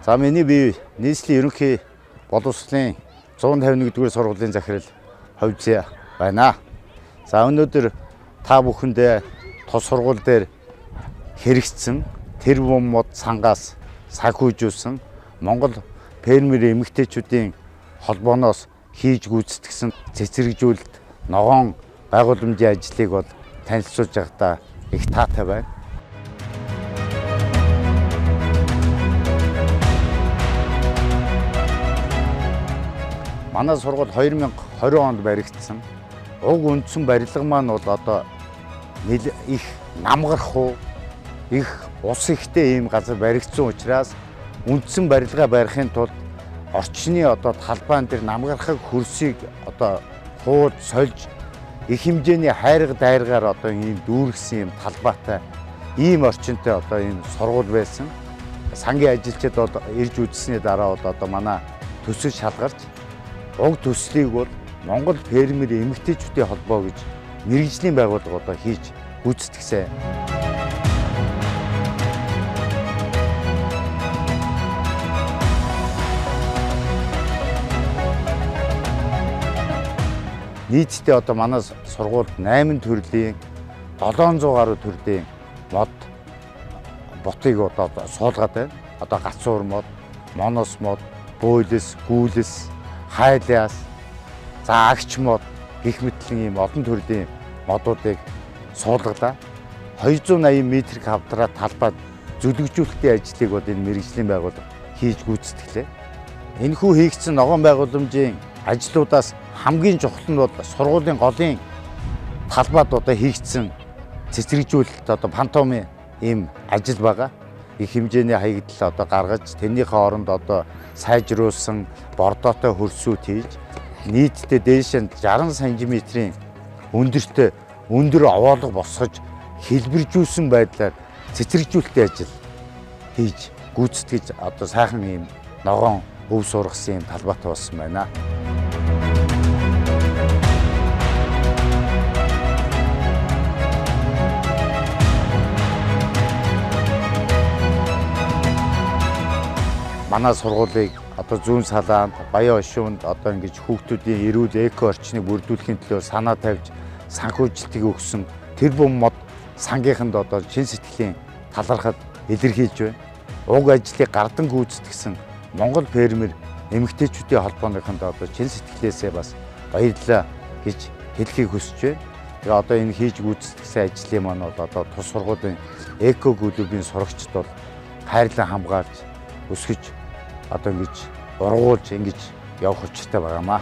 За миний бие нийслэлийн ерөнхий боловсролын 151-р сургуулийн захирал Ховзээ байна. За өнөөдөр та бүхэндээ тус сургууль дээр хэрэгжсэн тэрбум мод сангаас санхүүжүүлсэн Монгол фермер эмэгтэйчүүдийн холбооноос хийж гүйцэтгэсэн цэцэрлэгжүүлэлт ногоон байгууламжийн ажлыг бол танилцуулж байгаадаа их таатай байна. Манай сургууль 2020 онд баригдсан. Уг үндсэн барилга маань бол одоо их намгархуу, их ус ихтэй ийм газар баригдсан учраас үндсэн барилгаа барихын тулд орчны одоо талбайн дээр намгархаг хөрсийг одоо хуулж сольж их хэмжээний хайрга дайргаар одоо ийм дүүргэсэн ийм талбайтай ийм орчинтой одоо ийм сургууль байсан. Сангийн ажилчид бол ирж үзсний дараа бол одоо манай төсөл шалгарч уг төслийг бол Монгол фермер эмэгтэйчүүдийн холбоо гэж мэргэжлийн байгууллага одоо хийж гүйцэтгсэн. Нийтдээ одоо манай сургуульд 8 төрлийн 700 гаруй төрлийн мод ботыг одоо суулгаад байна. Одоо гацуур мод, монос мод, бөөлөс, гүүлэс, хайлаас, за агч мод гэх мэтлэн ийм олон төрлийн модуудыг суулгадаа 280 м2 талбайд зүлэгжүүлэлтийн ажлыг бол энэ мэргэжлийн байгууллага хийж гүйцэтгэлээ. Энэхүү хийгдсэн ногоон байгууламжийн ажлуудаас хамгийн чухал нь бол сургуулийн голын талбайд одоо хийгдсэн цэцэрлэгжүүлэлт одоо пантомын ийм ажил байгаа. Их хэмжээний хаягдал одоо гаргаж тэрнийхээ оронд одоо сайжруулсан бордоотой хөрсүүд хийж нийтдээ дээш нь 60 см-ийн өндөртэй өндөр овоолго босгож хэлбэржүүлсэн байдлаар цэцэрлэгжүүлэлтийн ажил хийж гүйцэтгэж одоо сайхан ийм ногоон өв сургасан ийм талбайтай болсон байна. Манай сургуулийг одоо зүүн салаанд, Баян Ошуунд одоо ингэж хүүхдүүдийн эрүүл эко орчныг бүрдүүлэхийн төлөө санаа тавьж санхүүжилтийг өгсөн тэрбум мод сангийнханд одоо чин сэтгэлийн талархал илэрхийлж байна. Уг ажлыг гардан гүйцэтгсэн Монгол фермер эмэгтэйчүүдийн холбооныхонд одоо чин сэтгэлээсээ бас баярлалаа гэж хэлхийг хүсэж байна. Тэгээ одоо энэ хийж гүйцэтгсэн ажлын маань бол одоо тус сургуулийн эко клубын сурагчид бол хайрлан хамгаалж өсгөж одоо ингэж ургуулж ингэж явах учиртай байгаамаа.